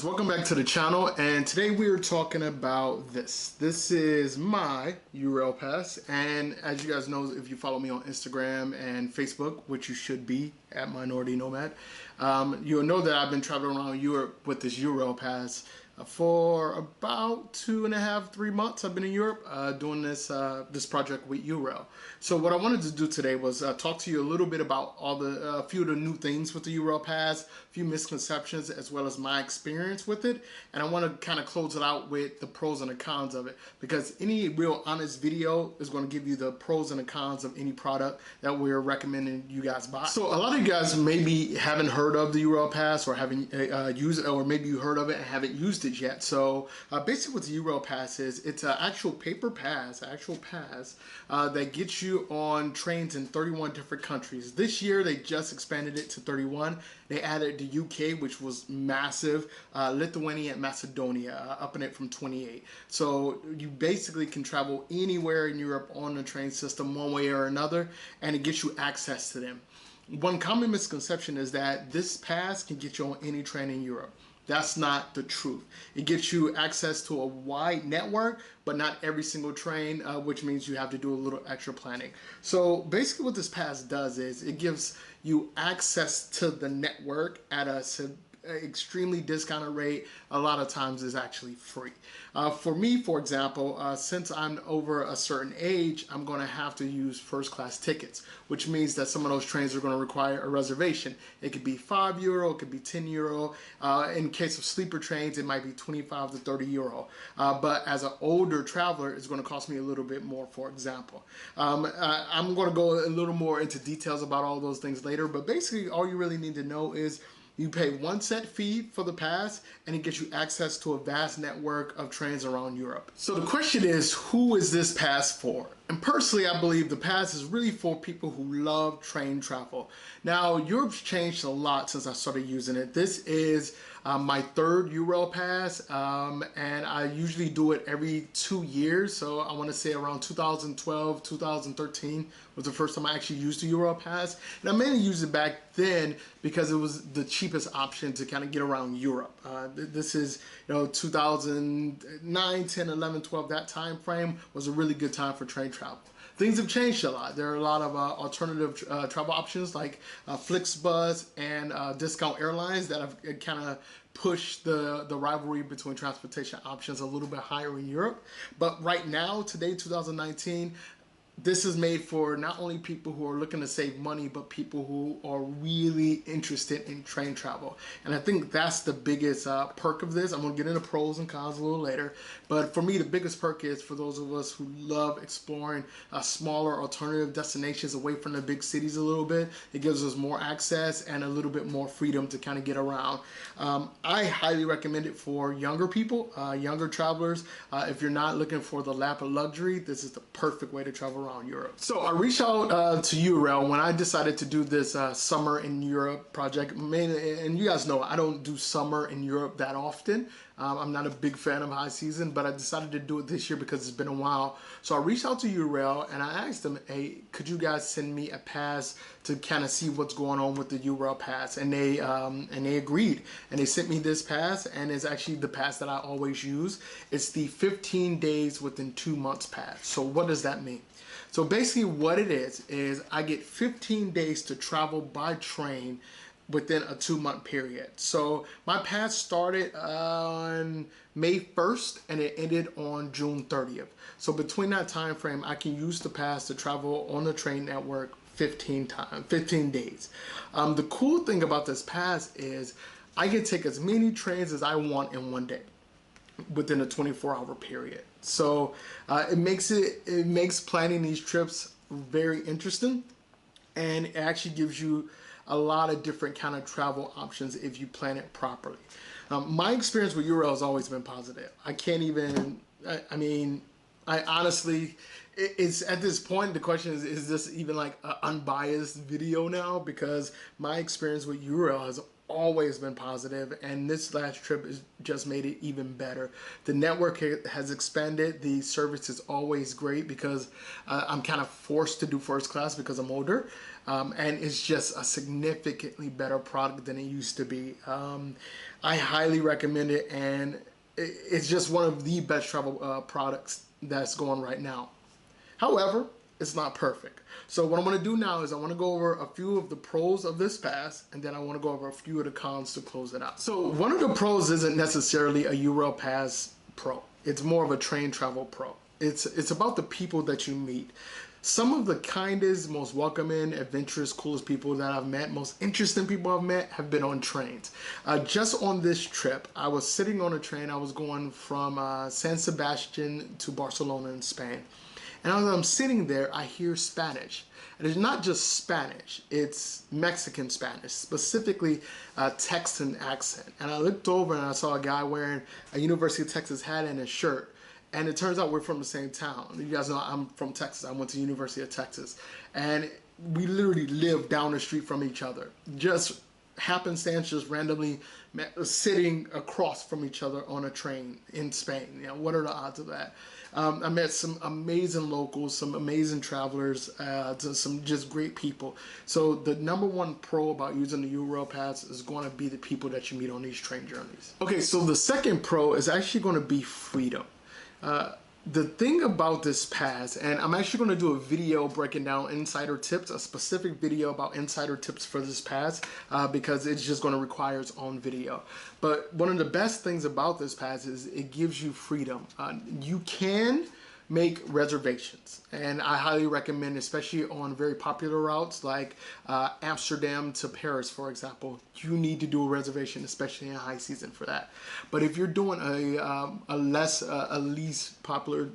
Welcome back to the channel, and today we are talking about this. This is my Eurail Pass, and as you guys know, if you follow me on Instagram and Facebook, which you should be at Minority Nomad, you'll know that I've been traveling around Europe with this Eurail Pass for about 2.5, 3 months. I've been in Europe doing this project with Eurail. So what I wanted to do today was talk to you a little bit about all the few of the new things with the Eurail Pass, a few misconceptions, as well as my experience with it. And I want to kind of close it out with the pros and the cons of it, because any real honest video is going to give you the pros and the cons of any product that we're recommending you guys buy. So a lot of you guys maybe haven't heard of the Eurail Pass, or haven't used it, or maybe you heard of it and haven't used it yet. So basically what the Eurail Pass is, it's an actual paper pass, that gets you on trains in 31 different countries. This year they just expanded it to 31. They added the UK, which was massive, Lithuania and Macedonia, upping it from 28. So you basically can travel anywhere in Europe on the train system one way or another, and it gets you access to them. One common misconception is that this pass can get you on any train in Europe. That's not the truth. It gets you access to a wide network, but not every single train, which means you have to do a little extra planning. So basically what this pass does is it gives you access to the network at a extremely discounted rate. A lot of times is actually free. For me, for example, since I'm over a certain age, I'm going to have to use first class tickets, which means that some of those trains are going to require a reservation. It could be €5, it could be €10. In case of sleeper trains, it might be 25 to 30 euro. But as an older traveler, it's going to cost me a little bit more, for example. I'm going to go a little more into details about all those things later, but basically all you really need to know is you pay one set fee for the pass, and it gets you access to a vast network of trains around Europe. So the question is, who is this pass for? And personally, I believe the pass is really for people who love train travel. Now, Europe's changed a lot since I started using it. This is my third Eurail Pass, and I usually do it every 2 years. So I want to say around 2012, 2013 was the first time I actually used the Eurail Pass. And I mainly used it back then because it was the cheapest option to kind of get around Europe. This is, 2009, 10, 11, 12, that time frame was a really good time for train travel. Things have changed a lot. There are a lot of alternative travel options like Flixbus and Discount Airlines that have kind of pushed the rivalry between transportation options a little bit higher in Europe. But right now, today, 2019, this is made for not only people who are looking to save money, but people who are really interested in train travel. And I think that's the biggest perk of this. I'm going to get into pros and cons a little later. But for me, the biggest perk is for those of us who love exploring smaller alternative destinations away from the big cities a little bit. It gives us more access and a little bit more freedom to kind of get around. I highly recommend it for younger people, younger travelers. If you're not looking for the lap of luxury, this is the perfect way to travel around Europe. So I reached out to Eurail when I decided to do this summer in Europe project. And you guys know I don't do summer in Europe that often. I'm not a big fan of high season, but I decided to do it this year because it's been a while. So I reached out to Eurail and I asked them, hey, could you guys send me a pass to kind of see what's going on with the Eurail Pass? And they agreed, and they sent me this pass, and it's actually the pass that I always use. It's the 15 days within 2 months pass. So what does that mean? So basically what it is I get 15 days to travel by train within a 2-month period. So my pass started on May 1st and it ended on June 30th. So between that time frame, I can use the pass to travel on the train network 15 days. The cool thing about this pass is I can take as many trains as I want in one day within a 24-hour period. So it makes planning these trips very interesting, and it actually gives you a lot of different kind of travel options if you plan it properly. My experience with Eurail has always been positive. I can't even, I honestly, it's at this point, the question is this even like an unbiased video now? Because my experience with Eurail has always been positive, and this last trip has just made it even better. The network has expanded. The service is always great because I'm kind of forced to do first class because I'm older. and it's just a significantly better product than it used to be. I highly recommend it, and it's just one of the best travel products that's going right now. However, it's not perfect. So what I'm going to do now is I want to go over a few of the pros of this pass, and then I want to go over a few of the cons to close it out. So one of the pros isn't necessarily a Eurail Pass Pro. It's more of a train travel pro. It's about the people that you meet. Some of the kindest, most welcoming, adventurous, coolest people that I've met, most interesting people I've met have been on trains. Just on this trip, I was sitting on a train. I was going from San Sebastian to Barcelona in Spain. And as I'm sitting there, I hear Spanish. And it's not just Spanish, it's Mexican Spanish, specifically a Texan accent. And I looked over and I saw a guy wearing a University of Texas hat and a shirt. And it turns out we're from the same town. You guys know I'm from Texas. I went to the University of Texas. And we literally live down the street from each other. Just happenstance, just randomly sitting across from each other on a train in Spain. You know, what are the odds of that? I met some amazing locals, some amazing travelers, some just great people. So the number one pro about using the Eurail Pass is going to be the people that you meet on these train journeys. Okay, so the second pro is actually going to be freedom. The thing about this pass, and I'm actually going to do a video breaking down insider tips, a specific video about insider tips for this pass, because it's just going to require its own video. But one of the best things about this pass is it gives you freedom. You can make reservations, and I highly recommend, especially on very popular routes like Amsterdam to Paris, for example. You need to do a reservation, especially in high season for that. But if you're doing a less popular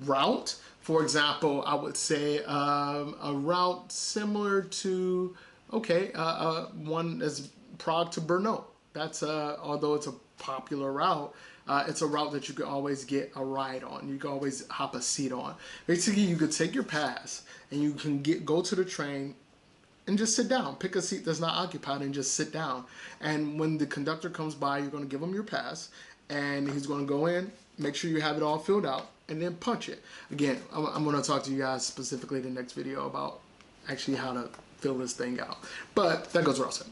route, for example, I would say a route similar to one is Prague to Brno. That's although it's a popular route, it's a route that you can always get a ride on. You can always hop a seat on. Basically, you could take your pass and you can go to the train and just sit down. Pick a seat that's not occupied and just sit down. And when the conductor comes by, you're going to give him your pass, and he's going to go in, make sure you have it all filled out, and then punch it. Again, I'm going to talk to you guys specifically in the next video about actually how to fill this thing out. But that goes without saying.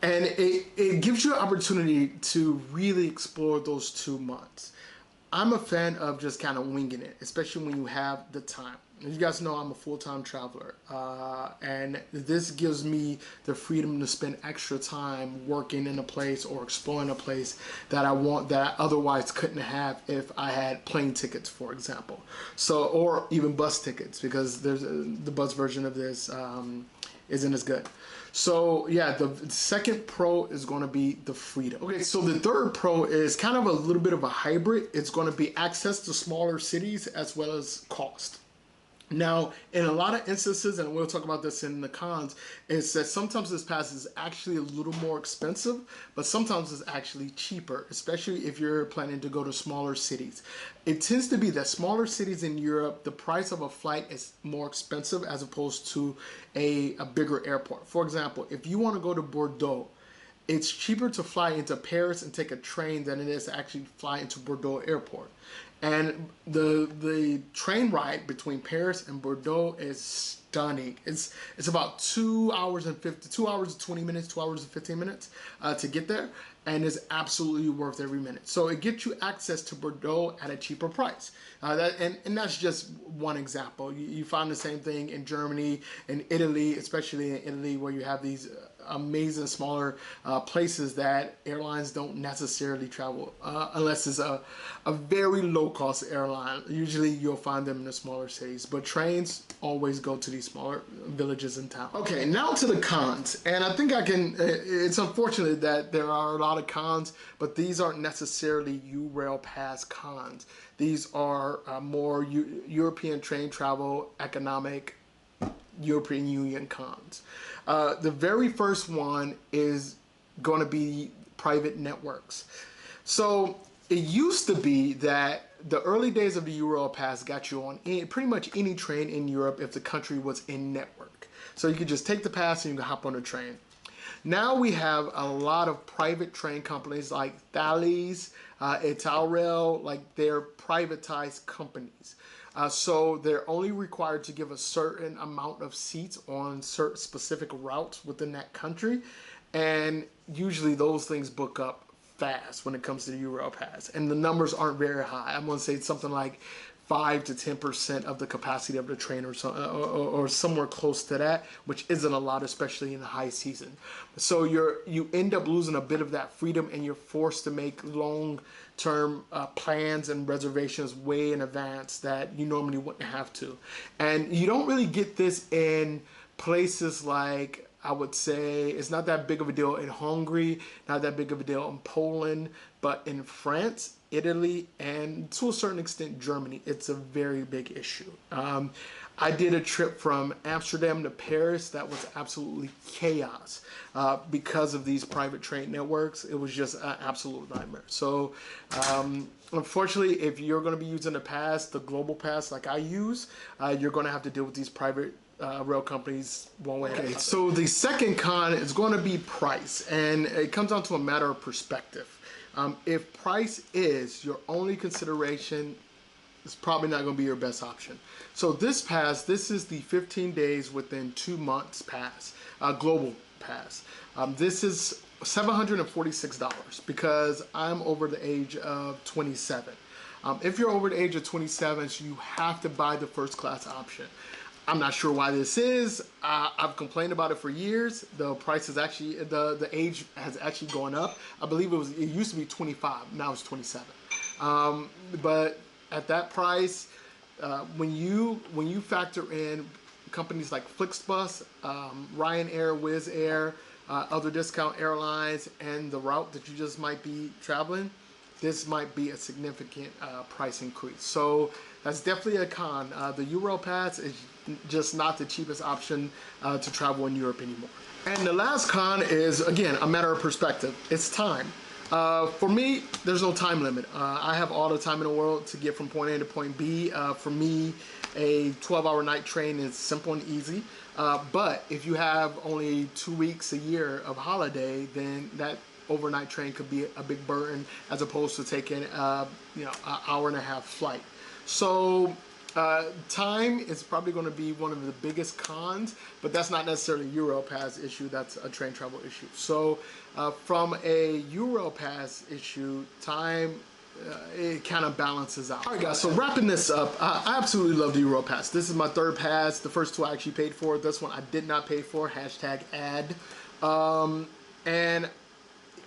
And it gives you an opportunity to really explore those 2 months. I'm a fan of just kind of winging it, especially when you have the time. As you guys know, I'm a full-time traveler, and this gives me the freedom to spend extra time working in a place or exploring a place that I want, that I otherwise couldn't have if I had plane tickets, for example. So, or even bus tickets, because there's the bus version of this isn't as good. So yeah, the second pro is going to be the freedom. Okay, so the third pro is kind of a little bit of a hybrid. It's going to be access to smaller cities as well as cost. Now, in a lot of instances, and we'll talk about this in the cons, is that sometimes this pass is actually a little more expensive, but sometimes it's actually cheaper, especially if you're planning to go to smaller cities. It tends to be that smaller cities in Europe, the price of a flight is more expensive as opposed to a bigger airport. For example, if you want to go to Bordeaux, it's cheaper to fly into Paris and take a train than it is to actually fly into Bordeaux airport. And the train ride between Paris and Bordeaux is stunning. It's about 2 hours and 20 minutes, 2 hours and 15 minutes to get there, and it's absolutely worth every minute. So it gets you access to Bordeaux at a cheaper price. And that's just one example. You find the same thing in Germany and Italy, especially in Italy, where you have these amazing smaller places that airlines don't necessarily travel unless it's a very low-cost airline. Usually you'll find them in the smaller cities, but trains always go to these smaller villages and towns. Okay, now to the cons, and I think it's unfortunate that there are a lot of cons, but these aren't necessarily Eurail Pass cons. These are more European train travel, economic, European Union cons. The very first one is going to be private networks. So it used to be that the early days of the Eurail Pass got you on pretty much any train in Europe if the country was in network. So you could just take the pass and you can hop on a train. Now we have a lot of private train companies like Thalys, Eurail, like they're privatized companies. So they're only required to give a certain amount of seats on certain specific routes within that country. And usually those things book up fast when it comes to the Eurail Pass. And the numbers aren't very high. I'm going to say it's something like 5 to 10% of the capacity of the train, or somewhere close to that, which isn't a lot, especially in the high season. So you end up losing a bit of that freedom, and you're forced to make long-term plans and reservations way in advance that you normally wouldn't have to. And you don't really get this in places like, I would say, it's not that big of a deal in Hungary, not that big of a deal in Poland, but in France, Italy, and to a certain extent Germany, it's a very big issue. I did a trip from Amsterdam to Paris that was absolutely chaos because of these private train networks. It was just an absolute nightmare. So unfortunately, if you're going to be using the pass, the global pass like I use, you're going to have to deal with these private rail companies one way. Okay, so the second con is going to be price, and it comes down to a matter of perspective. If price is your only consideration, it's probably not going to be your best option. So this pass, this is the 15 days within 2 months pass, global pass. This is $746 because I'm over the age of 27. If you're over the age of 27, so you have to buy the first class option. I'm not sure why this is. I've complained about it for years. The price is actually, the age has actually gone up. I believe it used to be 25, now it's 27. But at that price, when you factor in companies like Flixbus, Ryanair, Wizz Air, other discount airlines, and the route that you just might be traveling, this might be a significant price increase. So that's definitely a con. The Eurail Pass is just not the cheapest option to travel in Europe anymore. And the last con is, again, a matter of perspective. It's time. For me, there's no time limit. I have all the time in the world to get from point A to point B. For me, a 12-hour night train is simple and easy. But if you have only 2 weeks a year of holiday, then that overnight train could be a big burden as opposed to taking an hour and a half flight. So time is probably going to be one of the biggest cons, but that's not necessarily a Eurail Pass issue, that's a train travel issue. So from a Eurail Pass issue, time, it kind of balances out. All right, guys, so wrapping this up, I absolutely love the Eurail Pass. This is my third pass. The first two I actually paid for. This one I did not pay for, #ad. And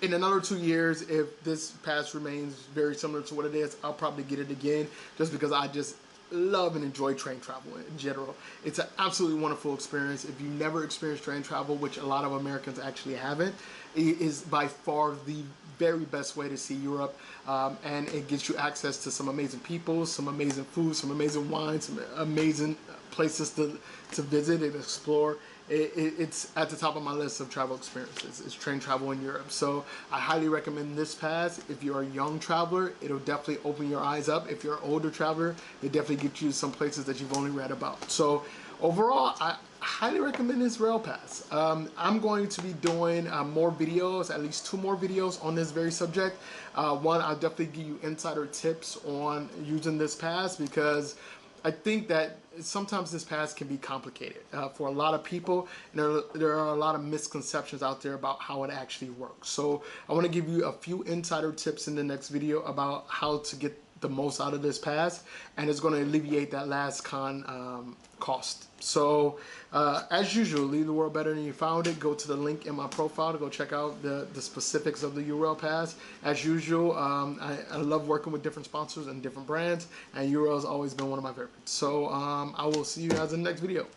in another 2 years, if this pass remains very similar to what it is, I'll probably get it again, just because I just love and enjoy train travel in general. It's an absolutely wonderful experience. If you never experienced train travel, which a lot of Americans actually haven't, it is by far the very best way to see Europe, and it gives you access to some amazing people, some amazing food, some amazing wine, some amazing places to visit and explore. It's at the top of my list of travel experiences. It's train travel in Europe. So I highly recommend this pass. If you're a young traveler, it'll definitely open your eyes up. If you're an older traveler, it definitely gets you some places that you've only read about. So overall, I highly recommend this rail pass. I'm going to be doing more videos, at least 2 more videos on this very subject. One, I'll definitely give you insider tips on using this pass, because I think that sometimes this pass can be complicated for a lot of people, and there are a lot of misconceptions out there about how it actually works. So I want to give you a few insider tips in the next video about how to get the most out of this pass, and it's going to alleviate that last con cost. So as usual, leave the world better than you found it. Go to the link in my profile to go check out the specifics of the Eurail Pass. As usual, I love working with different sponsors and different brands, and Eurail has always been one of my favorites. So I will see you guys in the next video.